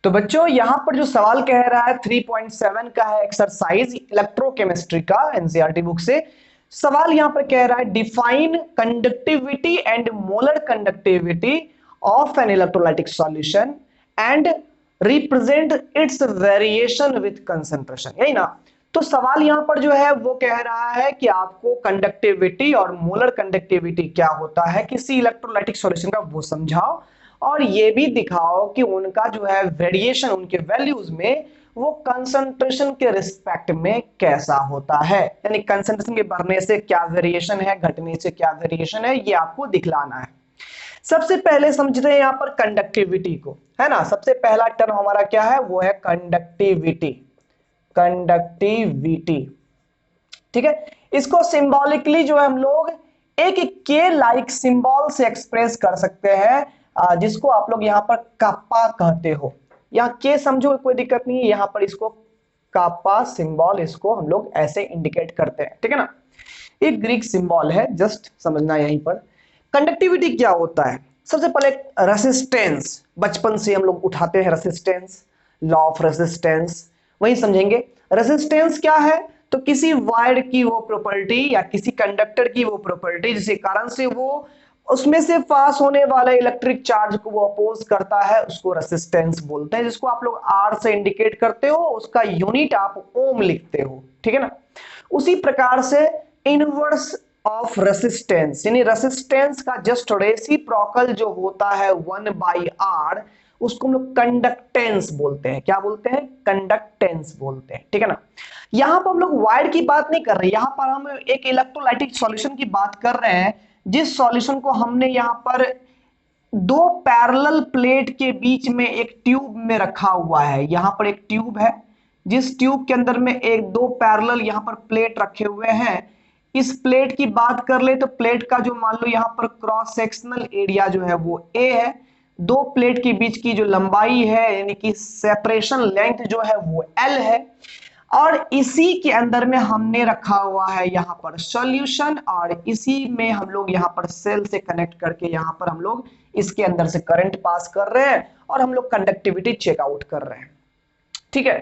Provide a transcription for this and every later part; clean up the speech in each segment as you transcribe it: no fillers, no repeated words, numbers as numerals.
तो बच्चों यहां पर जो सवाल कह रहा है 3.7 का है, एक्सरसाइज इलेक्ट्रोकेमिस्ट्री का, एनसीईआरटी बुक से। सवाल यहां पर कह रहा है define conductivity and molar conductivity of an electrolytic solution and represent its variation with concentration, यही ना। तो सवाल यहां पर जो है वो कह रहा है कि आपको कंडक्टिविटी और मोलर कंडक्टिविटी क्या होता है किसी इलेक्ट्रोलाइटिक सॉल्यूशन का वो समझाओ, और ये भी दिखाओ कि उनका जो है वेरिएशन उनके वैल्यूज में वो कंसंट्रेशन के रिस्पेक्ट में कैसा होता है, यानी कंसंट्रेशन के बढ़ने से क्या वेरिएशन है, घटने से क्या वेरिएशन है, ये आपको दिखलाना है। सबसे पहले समझते हैं यहां पर कंडक्टिविटी को, है ना। सबसे पहला टर्म हमारा क्या है, वो है कंडक्टिविटी। कंडक्टिविटी, ठीक है। इसको सिंबॉलिकली जो है हम लोग एक के लाइक सिंबल से एक्सप्रेस कर सकते हैं, जिसको आप लोग यहां पर कापा कहते हो। यहां के समझो, कोई दिक्कत नहीं है, यहां पर इसको कापा सिंबल, इसको हम लोग ऐसे इंडिकेट करते हैं, ठीक है ना। एक ग्रीक सिंबल है, जस्ट समझना यहीं पर। कंडक्टिविटी क्या होता है, सबसे पहले रेसिस्टेंस, बचपन से हम लोग उठाते हैं रेसिस्टेंस, लॉ ऑफ रेसिस्टेंस, वही समझेंगे। रेसिस्टेंस क्या है, तो किसी वायर की वो प्रॉपर्टी या किसी कंडक्टर की वो प्रॉपर्टी जिसके कारण से वो उसमें से पास होने वाले इलेक्ट्रिक चार्ज को वो अपोज करता है, उसको रेसिस्टेंस बोलते हैं, जिसको आप लोग आर से इंडिकेट करते हो, उसका यूनिट आप ओम लिखते हो, ठीक है ना। उसी प्रकार से इनवर्स ऑफ रेसिस्टेंस, यानी रेसिस्टेंस का जस्ट रेसिप्रोकल जो होता है 1/r, उसको हम लोग कंडक्टेंस बोलते हैं। क्या बोलते हैं, कंडक्टेंस बोलते हैं, ठीक है ना। यहां पर हम लोग वायर की बात नहीं कर रहे, यहां पर हम एक इलेक्ट्रोलाइटिक सॉल्यूशन की बात कर रहे हैं, जिस सॉल्यूशन को हमने यहां पर दो पैरेलल प्लेट के बीच में एक ट्यूब में रखा हुआ है। यहां पर एक ट्यूब है, जिस ट्यूब के अंदर में एक दो पैरेलल यहां पर प्लेट रखे हुए हैं। इस प्लेट की बात कर ले तो प्लेट का जो मान लो यहां पर क्रॉस सेक्शनल एरिया जो है वो ए है, दो प्लेट के बीच की जो लंबाई है यानी कि सेपरेशन लेंथ जो है वो एल है, और इसी के अंदर में हमने रखा हुआ है यहां पर सॉल्यूशन, और इसी में हम लोग यहां पर सेल से कनेक्ट करके यहां पर हम लोग इसके अंदर से करंट पास कर रहे हैं और हम लोग कंडक्टिविटी चेकआउट कर रहे हैं, ठीक है।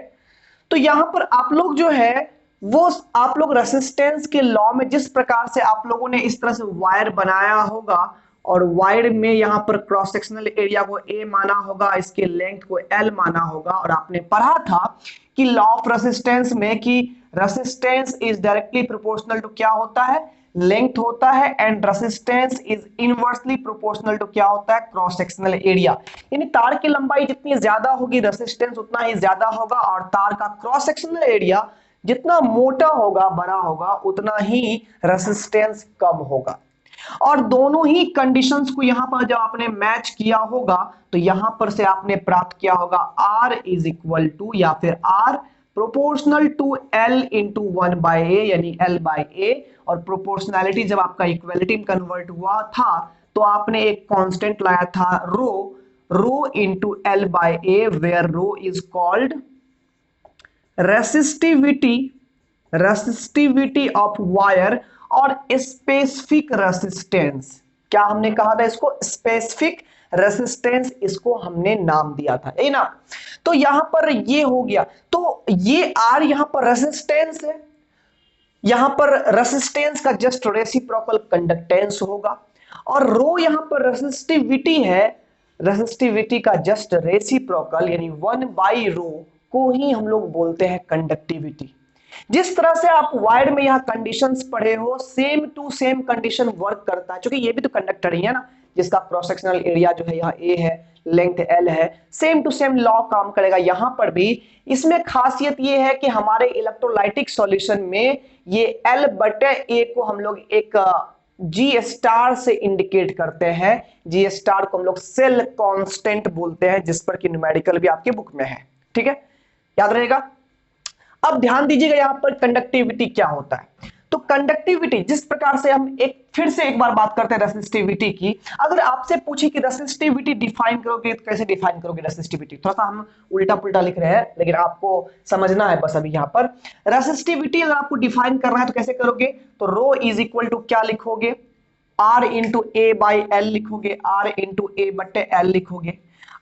तो यहां पर आप लोग जो है वो आप लोग रेसिस्टेंस के लॉ में जिस प्रकार से आप लोगों ने इस तरह से वायर बनाया होगा, और वायर में यहां पर क्रॉस सेक्शनल एरिया को ए माना होगा, इसके लेंथ को एल माना होगा, और आपने पढ़ा था कि लॉ ऑफ रेसिस्टेंस में कि resistance is directly proportional to क्या होता है, लेंथ होता है, and resistance is inversely proportional to क्या होता है, क्रॉस सेक्शनल एरिया। यानी तार की लंबाई जितनी ज्यादा होगी रेसिस्टेंस उतना ही ज्यादा होगा, और तार का क्रॉस सेक्शनल एरिया जितना मोटा होगा, बड़ा होगा, उतना ही रेसिस्टेंस कम होगा। और दोनों ही कंडीशंस को यहां पर जब आपने मैच किया होगा तो यहां पर से आपने प्राप्त किया होगा R इज इक्वल टू, या फिर R proportional to L into 1/a, यानी L/a। और प्रोपोर्शनैलिटी जब आपका इक्वलिटी में कन्वर्ट हुआ था तो आपने एक कांस्टेंट लाया था rho into L/a, where rho is called resistivity, resistivity of wire, और स्पेसिफिक रेसिस्टेंस। क्या हमने कहा था इसको, स्पेसिफिक रेसिस्टेंस, इसको हमने नाम दिया था, यही ना। तो यहां पर ये हो गया, तो ये आर यहां पर रेसिस्टेंस है, यहां पर रेसिस्टेंस का जस्ट रेसिप्रोकल कंडक्टेंस होगा, और रो यहां पर रेसिस्टिविटी है, रेसिस्टिविटी का जस्ट रेसिप्रोकल यानी 1/रो को ही हम लोग बोलते हैं कंडक्टिविटी। जिस तरह से आप वायर में यहां कंडीशंस पढ़े हो, same to same condition work करता है, क्योंकि ये भी तो कंडक्टर ही है ना, जिसका क्रॉस सेक्शनल एरिया जो है यहाँ ए है, लेंथ एल है, सेम टू सेम लॉ काम करेगा यहां पर भी। इसमें खासियत ये है कि हमारे इलेक्ट्रोलाइटिक सॉल्यूशन में ये एल बटे ए को हम लोग एक जी स्टार से इंडिकेट करते हैं। जी स्टार को हम लोग सेल कांस्टेंट बोलते हैं, जिस पर कि न्यूमेरिकल भी आपके बुक में है, ठीक है, याद रहेगा। अब ध्यान दीजिएगा यहां पर कंडक्टिविटी क्या होता है। तो कंडक्टिविटी जिस प्रकार से हम फिर से एक बार बात करते हैं रेसिस्टिविटी की। अगर आपसे पूछे कि रेसिस्टिविटी डिफाइन करोगे तो कैसे डिफाइन करोगे रेसिस्टिविटी, थोड़ा सा हम उल्टा पुल्टा लिख रहे हैं लेकिन आपको समझना है बस अभी। यहां पर रेसिस्टिविटी अगर आपको डिफाइन करना है तो कैसे करोगे, तो रो इज इक्वल टू क्या लिखोगे, R into A by L लिखोगे, R इंटू ए बटे एल लिखोगे।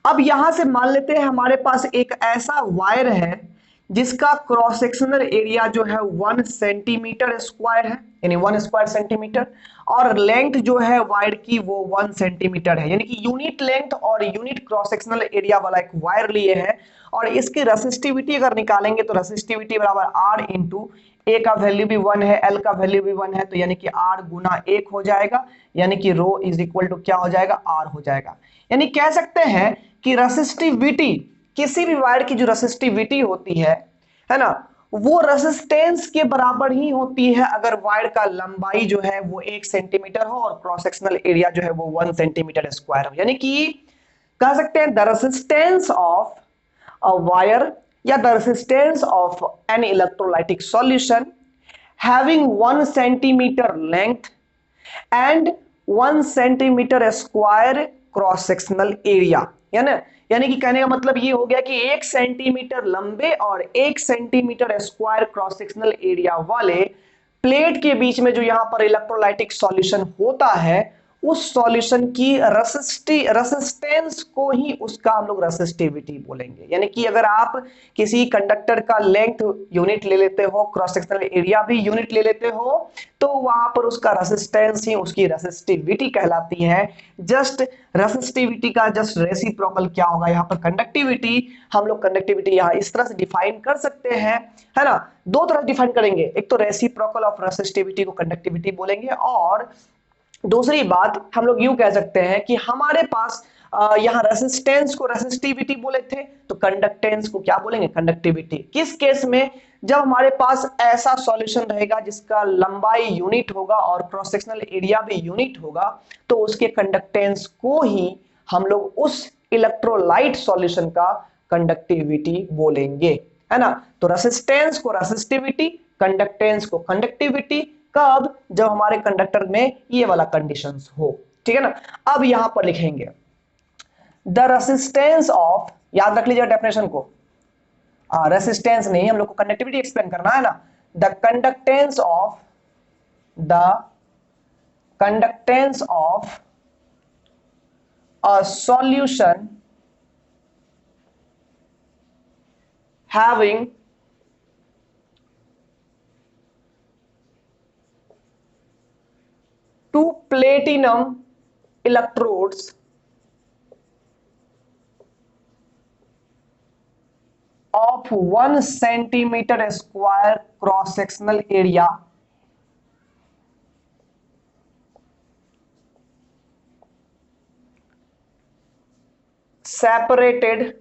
अब यहां से मान लेते हैं हमारे पास एक ऐसा वायर है जिसका क्रॉस सेक्शनल एरिया जो है 1 सेंटीमीटर स्क्वायर है, यानी 1 स्क्वायर सेंटीमीटर, और लेंथ जो है वायर की वो 1 सेंटीमीटर है, यानी कि यूनिट लेंथ और यूनिट क्रॉस सेक्शनल एरिया वाला एक वायर लिए है। और इसकी रेसिस्टिविटी अगर निकालेंगे तो रेसिस्टिविटी बराबर आर इंटू ए का वैल्यू भी 1 है, एल का वैल्यू भी 1 है, तो यानी कि आर गुना 1 हो जाएगा, यानी कि रो इज इक्वल टू क्या हो जाएगा, आर हो जाएगा। यानी कह सकते हैं कि रेसिस्टिविटी, किसी भी वायर की जो रेसिस्टिविटी होती है ना, वो रेसिस्टेंस के बराबर ही होती है अगर वायर का लंबाई जो है वो 1 सेंटीमीटर हो और क्रॉस सेक्शनल एरिया जो है वो 1 सेंटीमीटर स्क्वायर हो। यानी कि कह सकते हैं the resistance of a wire या the resistance of an electrolytic solution having 1 centimetre length and 1 centimetre square cross sectional area, यानी कि कहने का मतलब ये हो गया कि 1 सेंटीमीटर लंबे और 1 centimetre square cross sectional area वाले प्लेट के बीच में जो यहां पर इलेक्ट्रोलाइटिक सॉल्यूशन होता है, उस सॉल्यूशन की रेसिस्टेंस को ही उसका हम लोग रेसिस्टिविटी बोलेंगे। यानी कि अगर आप किसी कंडक्टर का लेंथ यूनिट ले लेते हो, क्रॉस सेक्शनल एरिया भी यूनिट ले लेते हो, तो वहां पर उसका रेसिस्टेंस ही उसकी रेसिस्टिविटी कहलाती है। जस्ट रेसिस्टिविटी का जस्ट रेसिप्रोकल क्या होगा यहाँ पर कंडक्टिविटी। हम लोग कंडक्टिविटी यहाँ इस तरह से डिफाइन कर सकते हैं, है ना, दो तरह डिफाइन करेंगे, एक तो रेसिप्रोकल ऑफ रेसिस्टिविटी को कंडक्टिविटी बोलेंगे, और दूसरी बात हम लोग यूं कह सकते हैं कि हमारे पास यहां रेसिस्टेंस को रेसिस्टिविटी बोले थे, तो कंडक्टेंस को क्या बोलेंगे, कंडक्टिविटी। किस केस में, जब हमारे पास ऐसा सॉल्यूशन रहेगा जिसका लंबाई यूनिट होगा और क्रॉस सेक्शनल एरिया भी यूनिट होगा, तो उसके कंडक्टेंस को ही हम लोग उस इलेक्ट्रोलाइट सॉल्यूशन का कंडक्टिविटी बोलेंगे, है ना। तो रेसिस्टेंस को रेसिस्टिविटी, कंडक्टेंस को कंडक्टिविटी, कब, जब हमारे कंडक्टर में ये वाला कंडीशंस हो, ठीक है ना। अब यहां पर लिखेंगे द रेसिस्टेंस ऑफ, याद रख लीजिए डेफिनेशन को, रेसिस्टेंस नहीं, हम लोग को कंडक्टिविटी एक्सप्लेन करना है ना। The conductance of a solution having two platinum electrodes of 1 centimeter square cross sectional area separated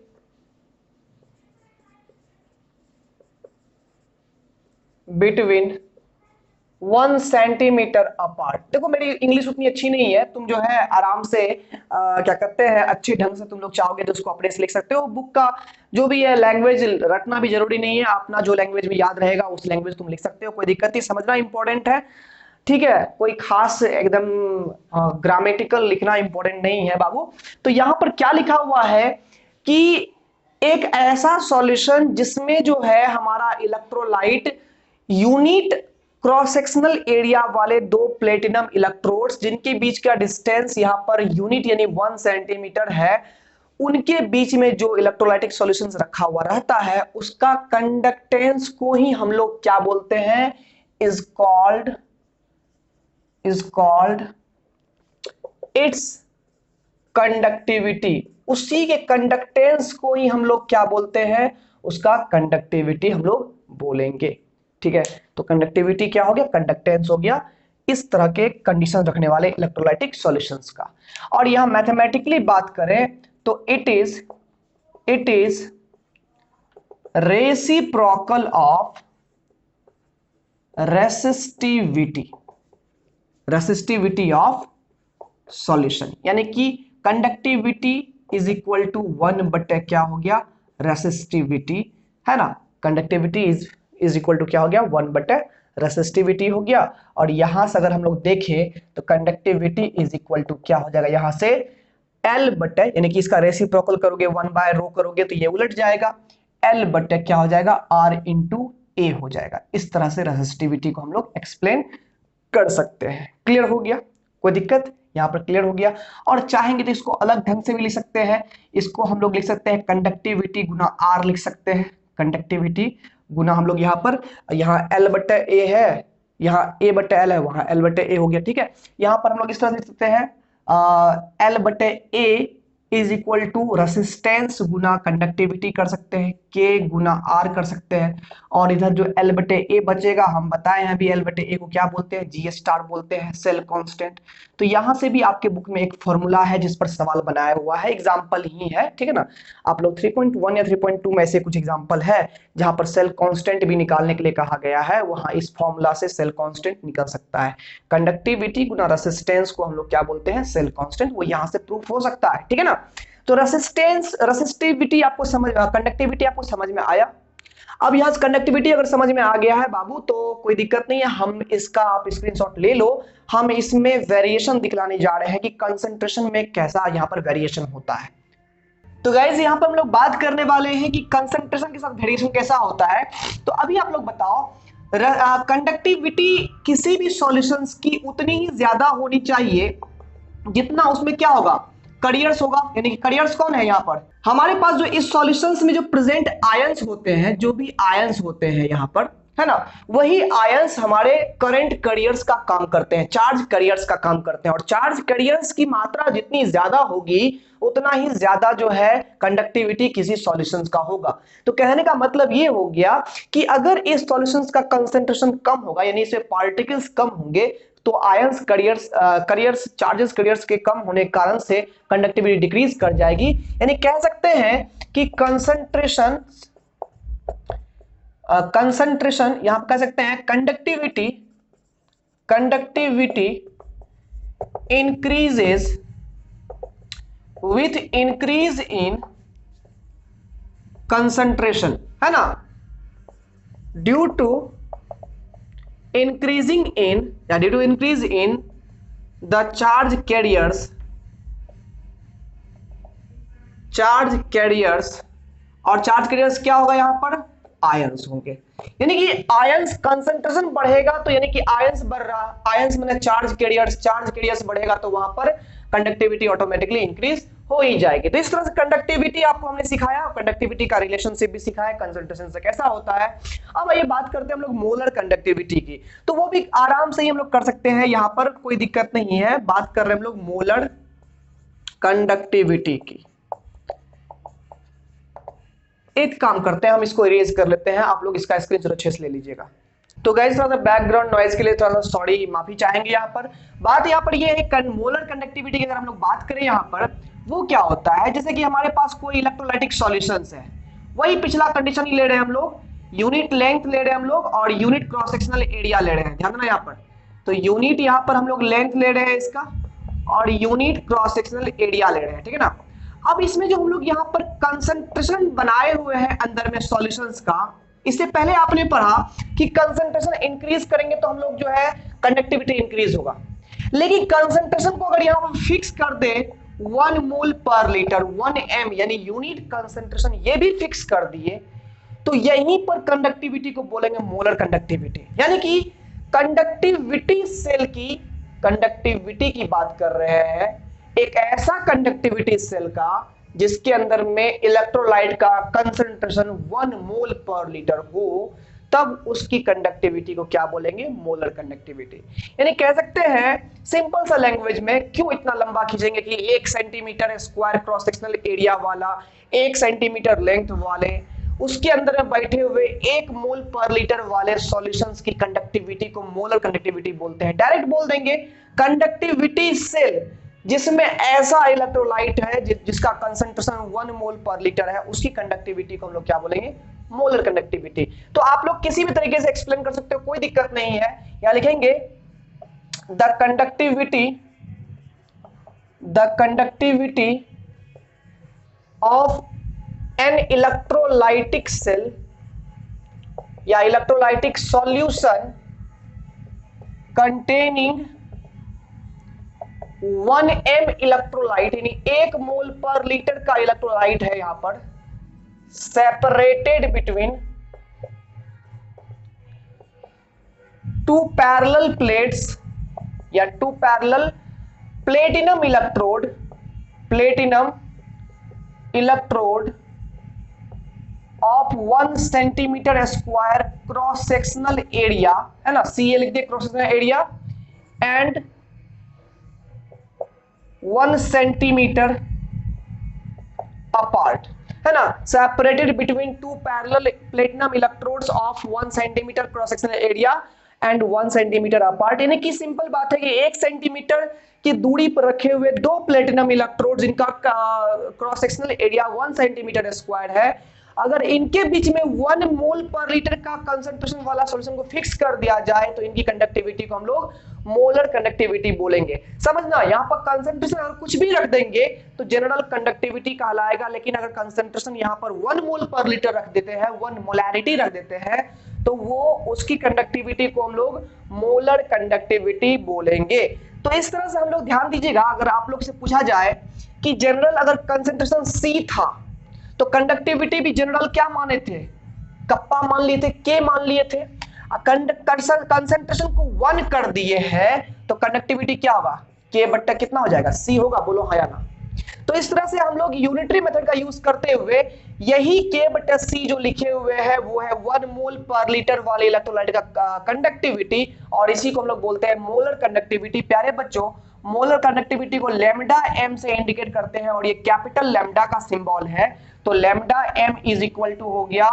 between 1 centimetre apart. देखो मेरी इंग्लिश उतनी अच्छी नहीं है, तुम जो है आराम से क्या कहते हैं, अच्छे ढंग से तुम लोग चाहोगे तो उसको अपने से लिख सकते हो। बुक का जो भी है लैंग्वेज रटना भी जरूरी नहीं है, अपना जो लैंग्वेज में याद रहेगा उस लैंग्वेज तुम लिख सकते हो, कोई दिक्कत नहीं, समझना इंपॉर्टेंट है, ठीक है। कोई खास एकदम ग्रामेटिकल लिखना इंपॉर्टेंट नहीं है बाबू। तो यहां पर क्या लिखा हुआ है कि एक ऐसा सॉल्यूशन जिसमें जो है हमारा electrolyte unit cross sectional area वाले दो प्लेटिनम इलेक्ट्रोड्स जिनके बीच का डिस्टेंस यहां पर यूनिट यानी 1 सेंटीमीटर है, उनके बीच में जो इलेक्ट्रोलाइटिक सॉल्यूशंस रखा हुआ रहता है उसका कंडक्टेंस को ही हम लोग क्या बोलते हैं, इज कॉल्ड इट्स कंडक्टिविटी। उसी के कंडक्टेंस को ही हम लोग क्या बोलते हैं, उसका कंडक्टिविटी हम लोग बोलेंगे, ठीक है। तो कंडक्टिविटी क्या हो गया, कंडक्टेंस हो गया, इस तरह के कंडीशन रखने वाले इलेक्ट्रोलाइटिक सॉल्यूशंस का। और यहां मैथमेटिकली बात करें तो it is reciprocal of resistivity of solution, यानी कि कंडक्टिविटी इज इक्वल टू 1 क्या हो गया, रेसिस्टिविटी, है ना। कंडक्टिविटी इज इक्वल टू क्या हो गया, 1 रेसिस्टिविटी हो गया। और यहां से अगर हम लोग देखें तो कंडक्टिविटी इज इक्वल टू क्या हो जाएगा, यहां से L बटे, यानी कि इसका रेसिप्रोकल करोगे 1/ρ करोगे तो ये उलट जाएगा, L बटे क्या हो जाएगा, R इंटू ए हो जाएगा। इस तरह से रेसिस्टिविटी को हम लोग एक्सप्लेन कर सकते हैं। क्लियर हो गया, कोई दिक्कत। यहाँ पर क्लियर हो गया। और चाहेंगे तो इसको अलग ढंग से भी लिख सकते हैं, इसको हम लोग लिख सकते हैं कंडक्टिविटी गुना आर लिख सकते हैं, कंडक्टिविटी गुना हम लोग यहाँ पर, यहाँ एल बटे ए है, यहाँ ए बटे एल है, वहां एल बटे ए हो गया, ठीक है। यहाँ पर हम लोग इस तरह से लिख सकते हैं एल बटे A is equal to resistance गुना कंडक्टिविटी कर सकते हैं, के गुना आर कर सकते हैं, और इधर जो एल बटे ए बचेगा, हम बताए हैं अभी एल बटे ए को क्या बोलते हैं, जी स्टार बोलते हैं, सेल कांस्टेंट। तो यहां से भी आपके बुक में एक फॉर्मूला है जिस पर सवाल बनाया हुआ है, एग्जांपल ही है, ठीक है ना। आप लोग 3.1 या 3.2 में से कुछ एग्जांपल है जहां पर सेल कांस्टेंट भी निकालने के लिए कहा गया है, वहां इस फॉर्मूला से सेल कांस्टेंट निकल सकता है। कंडक्टिविटी गुना रेसिस्टेंस को हम लोग क्या बोलते हैं, सेल कांस्टेंट, वो यहां से प्रूफ हो सकता है, ठीक है ना। तो रेसिस्टेंस, रेसिस्टिविटी आपको समझ, कंडक्टिविटी आपको समझ में आया। अब यहां कंडक्टिविटी अगर समझ में आ गया है बाबू तो कोई दिक्कत नहीं है, हम इसका आप स्क्रीनशॉट ले लो। हम इसमें वेरिएशन दिखलाने जा रहे हैं कि कंसंट्रेशन में कैसा यहां पर वेरिएशन होता है। तो गाइस यहां पर हम लोग बात करने वाले हैं कि कंसंट्रेशन के साथ वेरिएशन कैसा होता है। तो अभी आप लोग बताओ, कंडक्टिविटी किसी भी सॉल्यूशंस की उतनी ही ज्यादा होनी चाहिए जितना उसमें क्या होगा, कैरियर्स होगा। यानी कि कैरियर्स कौन है यहाँ पर, हमारे पास जो इस सॉल्यूशंस में जो प्रेजेंट आयंस होते हैं, जो भी आयंस होते हैं यहाँ पर, है ना, वही आयंस हमारे करंट कैरियर्स का काम करते हैं, चार्ज कैरियर्स का काम करते हैं। और चार्ज कैरियर्स की मात्रा जितनी ज्यादा होगी उतना ही ज्यादा जो है कंडक्टिविटी किसी सॉल्यूशंस का होगा। तो कहने का मतलब ये हो गया कि अगर इस सॉल्यूशंस का कंसंट्रेशन कम होगा, यानी इसमें पार्टिकल्स कम होंगे, तो आयंस कैरियर्स चार्जेस कैरियर्स के कम होने के कारण से कंडक्टिविटी डिक्रीज कर जाएगी। यानी कह सकते हैं कि कंसंट्रेशन यहां पर कह सकते हैं conductivity increases with increase in concentration, है ना, due to increase in the charge carriers और चार्ज कैरियर्स क्या होगा यहाँ पर, आयंस होंगे। यानी कि आयंस कंसंट्रेशन बढ़ेगा तो यानी कि आयंस बढ़ रहा, आयंस माने चार्ज कैरियर्स बढ़ेगा तो वहां पर कंडक्टिविटी ऑटोमेटिकली इंक्रीज हो ही जाएगी। तो इस तरह से कंडक्टिविटी आपको हमने सिखाया, कंडक्टिविटी का रिलेशनशिप भी सिखाया कंसंट्रेशन से कैसा होता है। अब आइए बात करते हैं हम लोग मोलर कंडक्टिविटी की, तो वो भी आराम से ही हम लोग कर सकते हैं, यहां पर कोई दिक्कत नहीं है। बात कर रहे हैं हम लोग मोलर कंडक्टिविटी की। एक काम करते हैं, हम इसको इरेज कर लेते हैं, आप लोग इसका स्क्रीनशॉट अच्छे से ले लीजिएगा। तो गाइस थोड़ा सा बैकग्राउंड नॉइज के लिए थोड़ा सा सॉरी, माफी चाहेंगे। यहाँ पर बात यहाँ पर ये है मोलर कंडक्टिविटी की अगर हम लोग बात करें यहाँ पर, वो क्या होता है, जैसे कि हमारे पास कोई इलेक्ट्रोलाइटिक सॉल्यूशंस है, वही पिछला कंडीशन ही ले रहे हैं हम लोग, यूनिट लेंथ ले रहे हैं हम लोग और यूनिट क्रॉस सेक्शनल एरिया ले रहे हैं, ध्यान देना यहाँ पर। तो यूनिट यहाँ पर हम लोग लेंथ ले रहे हैं इसका और यूनिट क्रॉस सेक्शनल एरिया ले रहे हैं, ठीक है ना। अब इसमें जो हम लोग यहाँ पर कंसंट्रेशन बनाए हुए हैं अंदर में सॉल्यूशंस का, इससे पहले आपने पढ़ा कि कंसंट्रेशन इंक्रीज करेंगे तो हम लोग जो है कंडक्टिविटी इंक्रीज होगा, लेकिन कंसंट्रेशन को अगर यहाँ पर फिक्स कर दे 1 मोल पर लीटर 1 m यानी यूनिट कंसंट्रेशन ये भी फिक्स कर दिए, तो यहीं पर कंडक्टिविटी को बोलेंगे मोलर कंडक्टिविटी। यानी कि कंडक्टिविटी सेल की कंडक्टिविटी की बात कर रहे हैं, एक ऐसा कंडक्टिविटी सेल का जिसके अंदर में इलेक्ट्रोलाइट का कंसंट्रेशन 1 मोल पर लीटर हो, तब उसकी कंडक्टिविटी को क्या बोलेंगे, मोलर कंडक्टिविटी। यानी कह सकते हैं सिंपल सा लैंग्वेज में, क्यों इतना लंबा खींचेंगे कि 1 centimetre square cross sectional area वाला, 1 सेंटीमीटर लेंथ वाले, उसके अंदर में बैठे हुए 1 मोल पर लीटर वाले सॉल्यूशंस की कंडक्टिविटी को मोलर कंडक्टिविटी बोलते हैं। डायरेक्ट बोल देंगे कंडक्टिविटी सेल जिसमें ऐसा इलेक्ट्रोलाइट है जिसका कंसंट्रेशन 1 मोल पर लीटर है, उसकी कंडक्टिविटी को हम लोग क्या बोलेंगे, मोलर कंडक्टिविटी। तो आप लोग किसी भी तरीके से एक्सप्लेन कर सकते हो, कोई दिक्कत नहीं है। यहां लिखेंगे the conductivity of an electrolytic cell या electrolytic solution containing 1 m electrolyte, यानी 1 मोल पर लीटर का इलेक्ट्रोलाइट है यहां पर, सेपरेटेड बिटवीन 2 पैरेलल प्लेट्स या 2 parallel platinum electrode of 1 centimetre square cross sectional area, है ना, सी लिख दिए cross sectional area, and 1 centimetre apart, है ना, separated between two parallel platinum electrodes of 1 centimetre cross sectional area and 1 centimetre apart. यानी कि simple बात है कि 1 सेंटीमीटर की दूरी पर रखे हुए दो प्लेटिनम इलेक्ट्रोड जिनका cross sectional area 1 centimetre square है, अगर इनके बीच में 1 मोल पर लीटर का कंसंट्रेशन वाला सॉल्यूशन को फिक्स कर दिया जाए तो इनकी कंडक्टिविटी को हम लोग मोलर कंडक्टिविटी बोलेंगे। समझना, यहां पर कंसंट्रेशन अगर कुछ भी रख देंगे तो जनरल कंडक्टिविटी कहलाएगा, लेकिन अगर कंसंट्रेशन यहां पर 1 मोल पर लीटर रख देते हैं, 1 मोलैरिटी रख देते हैं, तो वो उसकी कंडक्टिविटी को हम लोग मोलर कंडक्टिविटी बोलेंगे। तो इस तरह से हम लोग ध्यान दीजिएगा, अगर आप लोग से पूछा जाए कि जनरल अगर कंसंट्रेशन C था तो कंडक्टिविटी भी जनरल क्या माने थे, कप्पा मान लिए थे, के मान लिए थे। कंसंट्रेशन को 1 कर दिए हैं तो कंडक्टिविटी क्या होगा, के बट्टा कितना हो जाएगा, C होगा, बोलो हाँ या ना। तो इस तरह से हम लोग यूनिटरी मेथड का यूज करते हुए यही के बट्टा C जो लिखे हुए हैं वो है 1 मोल पर लीटर वाले इलेक्ट्रोलाइट का कंडक्टिविटी, और इसी को हम लोग बोलते हैं मोलर कंडक्टिविटी। प्यारे बच्चों, मोलर कंडक्टिविटी को लैम्डा m से इंडिकेट करते हैं और ये कैपिटल लैम्डा का सिंबल है। तो lambda m is equal to हो गया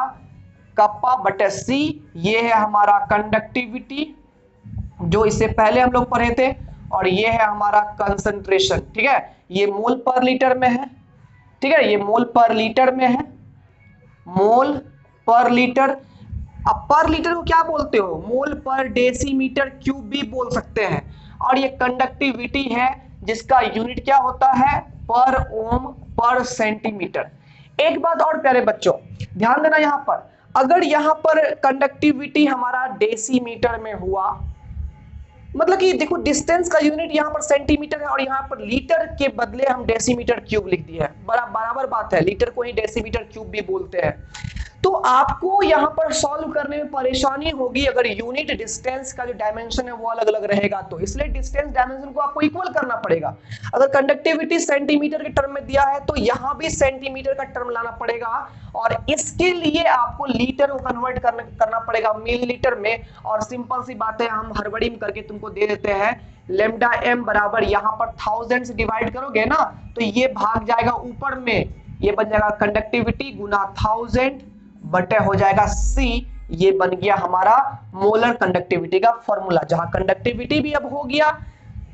कप्पा बटे C, ये है हमारा कंडक्टिविटी जो इससे पहले हम लोग पढ़े थे, और ये है हमारा कंसंट्रेशन, ठीक है, ये मोल पर लीटर में है, ठीक है, ये मोल पर लीटर में है, मोल पर लीटर। अब पर लीटर को क्या बोलते हो, मोल पर डेसीमीटर क्यूब भी बोल सकते हैं, और ये कंडक्टिविटी है जिसका यूनिट क्या होता है, पर ओम पर सेंटीमीटर। एक बात और प्यारे बच्चों ध्यान देना, यहां पर अगर यहां पर कंडक्टिविटी हमारा डेसीमीटर में हुआ, मतलब कि देखो डिस्टेंस का यूनिट यहां पर सेंटीमीटर है और यहां पर लीटर के बदले हम डेसीमीटर क्यूब लिख दिया है, बराबर बात है, लीटर को ही डेसीमीटर क्यूब भी बोलते हैं। तो आपको यहां पर सॉल्व करने में परेशानी होगी अगर यूनिट डिस्टेंस का जो डायमेंशन है वो अलग अलग रहेगा, तो इसलिए डिस्टेंस डायमेंशन को आपको इक्वल करना पड़ेगा। अगर कंडक्टिविटी सेंटीमीटर के टर्म में दिया है तो यहां भी सेंटीमीटर का टर्म लाना पड़ेगा, और इसके लिए आपको लीटर को कन्वर्ट करना पड़ेगा मिलीलीटर में। और सिंपल सी बात है, हम हड़बड़ी में करके तुमको दे देते हैं, लैम्डा m बराबर यहां पर 1000 से डिवाइड करोगे ना तो ये भाग जाएगा ऊपर में, ये बन जाएगा कंडक्टिविटी गुना 1000 बटे हो जाएगा C, ये बन गया हमारा मोलर कंडक्टिविटी का फॉर्मूला, जहां कंडक्टिविटी भी अब हो गया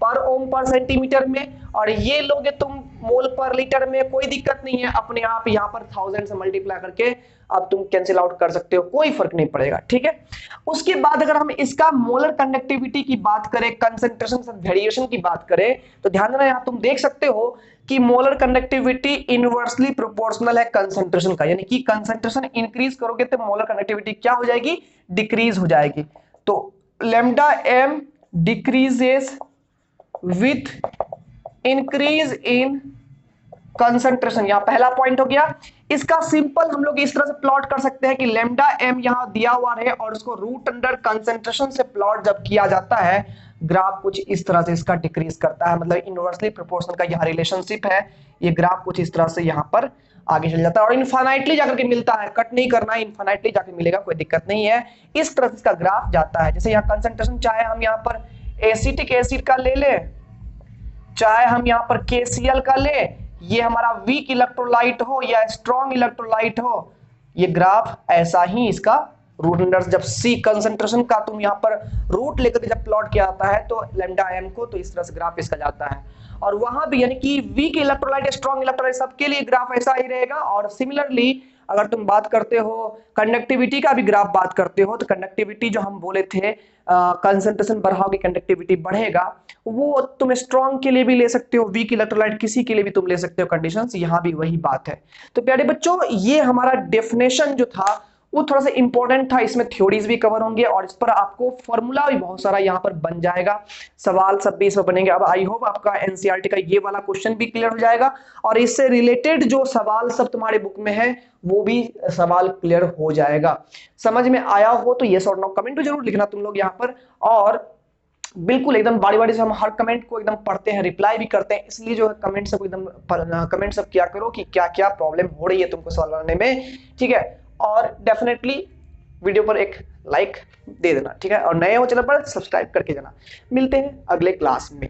पर ओम पर सेंटीमीटर में, और ये लोगे तुम मोल पर लीटर में, कोई दिक्कत नहीं है, अपने आप यहां पर 1000 से मल्टीप्लाई करके अब तुम कैंसिल आउट कर सकते हो, कोई फर्क नहीं पड़ेगा, ठीक है। उसके बाद अगर हम इसका मोलर कंडक्टिविटी की बात करें, कंसंट्रेशन से वेरिएशन की बात करें, तो ध्यान देना, यहां तुम देख सकते हो कि मोलर कंडक्टिविटी इनवर्सली प्रोपोर्शनल है कंसंट्रेशन का, यानी कि कंसंट्रेशन इंक्रीज करोगे तो मोलर कंडक्टिविटी क्या हो जाएगी, डिक्रीज हो जाएगी। तो lambda m decreases with increase in concentration, यहां पहला पॉइंट हो गया। इसका सिंपल हम लोग इस तरह से प्लॉट कर सकते हैं कि लैम्डा m यहां दिया हुआ है और उसको रूट अंडर कंसंट्रेशन से प्लॉट जब किया जाता है, ग्राफ कुछ इस तरह से इसका डिक्रीज करता है, मतलब इनवर्सली प्रोपोर्शनल का यहां रिलेशनशिप है, ये ग्राफ कुछ इस तरह से यहां पर आगे चल जाता है और इनफाइनाइटली जाकर के मिलता है, कट नहीं करना है, इनफाइनाइटली जाकर मिलेगा, कोई दिक्कत नहीं है। इस तरह से इसका ग्राफ जाता है, जैसे यहाँ कंसंट्रेशन चाहे हम यहाँ पर एसिटिक एसिड का ले ले, चाहे हम यहाँ पर KCl का ले, ये हमारा वीक इलेक्ट्रोलाइट हो या स्ट्रॉन्ग इलेक्ट्रोलाइट हो, ये ग्राफ ऐसा ही इसका रूट अंडर, जब C कंसंट्रेशन का तुम यहाँ पर रूट लेकर जब प्लॉट किया जाता है तो लैम्डा m को, तो इस तरह से ग्राफ इसका जाता है। और वहां भी यानी कि वीक इलेक्ट्रोलाइट स्ट्रॉन्ग इलेक्ट्रोलाइट सबके लिए ग्राफ ऐसा ही रहेगा। और सिमिलरली अगर तुम बात करते हो कंडक्टिविटी का भी ग्राफ बात करते हो, तो कंडक्टिविटी जो हम बोले थे कंसंट्रेशन बढ़ाओगे कंडक्टिविटी बढ़ेगा, वो तुम स्ट्रॉन्ग के लिए भी ले सकते हो, वीक इलेक्ट्रोलाइट किसी के लिए भी तुम ले सकते हो कंडीशंस, यहाँ भी वही बात है। तो प्यारे बच्चों ये हमारा डेफिनेशन जो था वो थोड़ा सा इंपॉर्टेंट था, इसमें थ्योरीज भी कवर होंगे और इस पर आपको फॉर्मूला भी बहुत सारा यहाँ पर बन जाएगा, सवाल सब भी इसमें बनेंगे। अब आई होप आपका एनसीईआरटी का ये वाला क्वेश्चन भी क्लियर हो जाएगा और इससे रिलेटेड जो सवाल सब तुम्हारे बुक में है वो भी सवाल क्लियर हो जाएगा। समझ में आया हो तो यस और नो कमेंट जरूर लिखना तुम लोग यहाँ पर। और बिल्कुल एकदम बारी बारी से हम हर कमेंट को एकदम पढ़ते हैं, रिप्लाई भी करते हैं, इसलिए जो है कमेंट सब एकदम कमेंट सब किया करो कि क्या क्या प्रॉब्लम हो रही है तुमको सवाल बनाने में, ठीक है। और डेफिनेटली वीडियो पर एक लाइक दे देना, ठीक है, और नए हो चैनल पर सब्सक्राइब करके जाना। मिलते हैं अगले क्लास में।